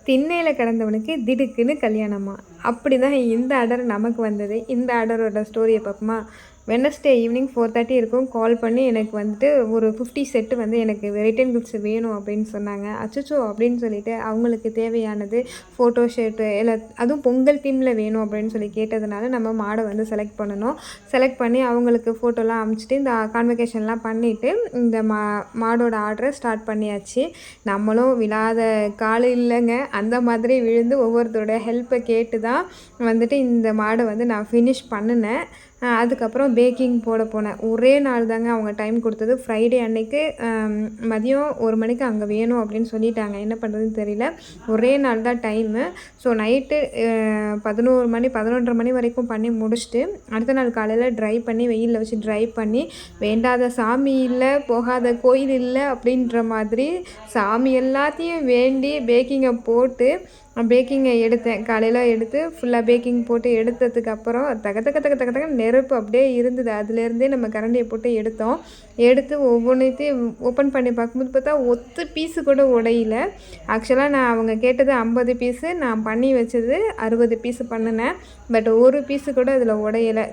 திண்ணையில் கிடந்தவனுக்கு திடுக்குன்னு கல்யாணமா. அப்படி தான் இந்த ஆர்டர் நமக்கு வந்தது. இந்த ஆர்டரோட ஸ்டோரியை பார்ப்போமா? வெட்னஸ்டே ஈவினிங் 4:30 இருக்கும். கால் பண்ணி எனக்கு வந்துட்டு ஒரு 50 செட்டு வந்து எனக்கு ரிட்டன் கிஃப்ட்ஸ் வேணும் அப்படின்னு சொன்னாங்க. அச்சச்சோ அப்படின்னு சொல்லிட்டு அவங்களுக்கு தேவையானது ஃபோட்டோ ஷூட்டு இல்லை, அதுவும் பொங்கல் தீமில் வேணும் அப்படின்னு சொல்லி கேட்டதுனால நம்ம மாடை வந்து செலக்ட் பண்ணணும். செலக்ட் பண்ணி அவங்களுக்கு ஃபோட்டோலாம் அனுப்பிச்சிட்டு இந்த கான்வெகேஷன்லாம் பண்ணிவிட்டு இந்த மாடோட ஆர்டரை ஸ்டார்ட் பண்ணியாச்சு. நம்மளும் விழாத கால் இல்லைங்க, அந்த மாதிரி விழுந்து ஒவ்வொருத்தரோட ஹெல்ப்பை கேட்டு தான் வந்துட்டு இந்த மாடை வந்து நான் ஃபினிஷ் பண்ணினேன். அதுக்கப்புறம் பேக்கிங் போட போனேன். ஒரே நாள் தாங்க அவங்க டைம் கொடுத்தது. ஃப்ரைடே அன்னைக்கு மதியம் 1 மணிக்கு அங்கே வேணும் அப்படின்னு சொல்லிட்டாங்க. என்ன பண்ணுறதுன்னு தெரியல. ஒரே நாள் தான் டைமு. ஸோ நைட்டு 11 மணி 11:30 மணி வரைக்கும் பண்ணி முடிச்சுட்டு அடுத்த நாள் காலையில் ட்ரை பண்ணி வெயிலில் வச்சு ட்ரை பண்ணி, வேண்டாத சாமி இல்லை, போகாத கோயில் இல்லை அப்படின்ற மாதிரி சாமி எல்லாத்தையும் வேண்டி பேக்கிங்கை போட்டு பேக்கிங்கை எடுத்தேன். காலையில் எடுத்து ஃபுல்லாக பேக்கிங் போட்டு எடுத்ததுக்கப்புறம் தக நெருப்பு அப்படியே இருந்தது. அதுலேருந்தே நம்ம கரண்டியை போட்டு எடுத்தோம். எடுத்து ஒவ்வொன்றைத்தையும் ஓப்பன் பண்ணி பார்க்கும்போது பார்த்தா ஒத்து பீஸு கூட உடையில. ஆக்சுவலாக நான் அவங்க கேட்டது 50 பீஸு, நான் பண்ணி வச்சது 60 பீஸு பண்ணினேன். பட் ஒரு பீஸு கூட அதில் உடையலை,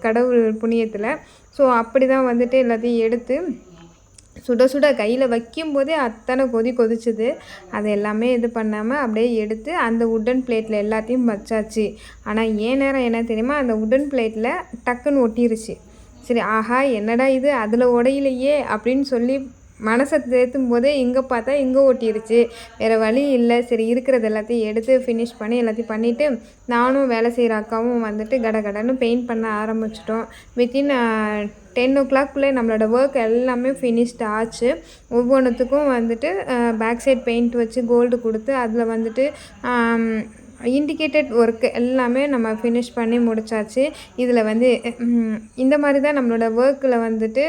கடவுள் புண்ணியத்தில். ஸோ அப்படி தான் வந்துட்டு எல்லாத்தையும் எடுத்து சுட சுட கையில் வைக்கும்போதே அத்தனை கொதிச்சுது. அது எல்லாமே இது பண்ணாமல் அப்படியே எடுத்து அந்த உட்டன் பிளேட்டில் எல்லாத்தையும் வச்சாச்சு. ஆனால் ஏன் நேரம் என்ன தெரியுமா, அந்த உட்டன் பிளேட்டில் டக்குன்னு ஒட்டிருச்சு. சரி, ஆஹா என்னடா இது அதில் உடையிலையே அப்படின்னு சொல்லி மனசை தேத்தும் போதே இங்கே பார்த்தா இங்கே ஓட்டிருச்சு. வேறு வழி இல்லை. சரி, இருக்கிறது எல்லாத்தையும் எடுத்து ஃபினிஷ் பண்ணி எல்லாத்தையும் பண்ணிவிட்டு நானும் வேலை செய்கிற அக்காவும் வந்துட்டு கடன்னு பெயிண்ட் பண்ண ஆரம்பிச்சிட்டோம். வித்தின் 10 o'clock நம்மளோட ஒர்க் எல்லாமே ஃபினிஷ்ட் ஆச்சு. ஒவ்வொன்றுத்துக்கும் வந்துட்டு பேக் சைட் பெயிண்ட் வச்சு கோல்டு கொடுத்து அதில் வந்துட்டு இண்டிகேட்டட் ஒர்க்கு எல்லாமே நம்ம ஃபினிஷ் பண்ணி முடித்தாச்சு. இதில் வந்து இந்த மாதிரி தான் நம்மளோட ஒர்க்கில் வந்துட்டு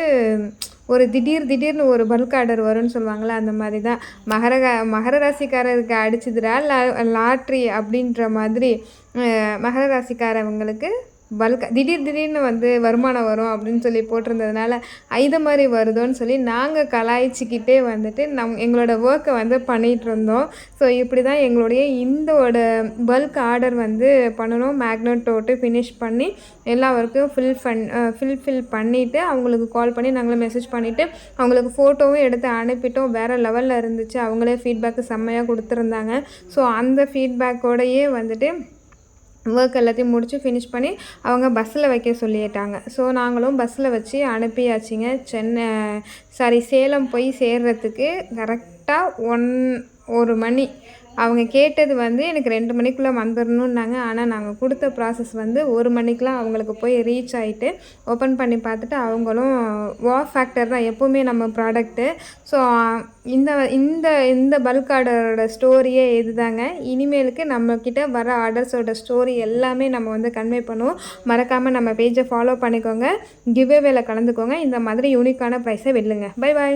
ஒரு திடீர்னு ஒரு பல்க் ஆர்டர் வரும்னு சொல்லுவாங்களே, அந்த மாதிரி தான் மகர ராசிக்காரருக்கு அடிச்சுதுடா லாட்ரி அப்படின்ற மாதிரி மகர ராசிக்காரவங்களுக்கு திடீர்னு வந்து வருமானம் வரும் அப்படின்னு சொல்லி போட்டிருந்ததுனால இது மாதிரி வருதோன்னு சொல்லி நாங்கள் கலாய்ச்சிக்கிட்டே வந்துட்டு எங்களோட ஒர்க்கை வந்து பண்ணிகிட்டு இருந்தோம். ஸோ இப்படி தான் எங்களுடைய இந்தோட பல்க் ஆர்டர் வந்து பண்ணணும். மேக்னெட் போட்டு ஃபினிஷ் பண்ணி எல்லா ஒர்க்கும் ஃபில் பண்ணிவிட்டு அவங்களுக்கு கால் பண்ணி நாங்களும் மெசேஜ் பண்ணிவிட்டு அவங்களுக்கு ஃபோட்டோவும் எடுத்து அனுப்பிட்டோம். வேறு லெவலில் இருந்துச்சு. அவங்களே ஃபீட்பேக்கு செம்மையாக கொடுத்துருந்தாங்க. ஸோ அந்த ஃபீட்பேக்கோடையே வந்துட்டு ஒர்க் எல்லாத்தையும் முடித்து ஃபினிஷ் பண்ணி அவங்க பஸ்ஸில் வைக்க சொல்லிட்டாங்க. ஸோ நாங்களும் பஸ்ஸில் வச்சு அனுப்பியாச்சுங்க. சேலம் போய் சேர்றதுக்கு கரெக்டாக 1 மணி. அவங்க கேட்டது வந்து எனக்கு 2 மணிக்குள்ளே வந்துடணுன்னாங்க. ஆனால் நாங்கள் கொடுத்த ப்ராசஸ் வந்து 1 மணிக்கெலாம் அவங்களுக்கு போய் ரீச் ஆகிட்டு ஓப்பன் பண்ணி பார்த்துட்டு அவங்களும் ஃபேக்டர் தான் எப்போவுமே நம்ம ப்ராடக்ட்டு. ஸோ இந்த பல்க் ஆர்டரோட ஸ்டோரியே இது தாங்க. இனிமேலுக்கு நம்மக்கிட்ட வர ஆர்டர்ஸோட ஸ்டோரி எல்லாமே நம்ம வந்து கன்வே பண்ணுவோம். மறக்காமல் நம்ம பேஜை ஃபாலோ பண்ணிக்கோங்க. கிவ்அவேல கலந்துக்கோங்க. இந்த மாதிரி யூனிக்கான ப்ரைஸை வெல்லுங்க. Bye bye.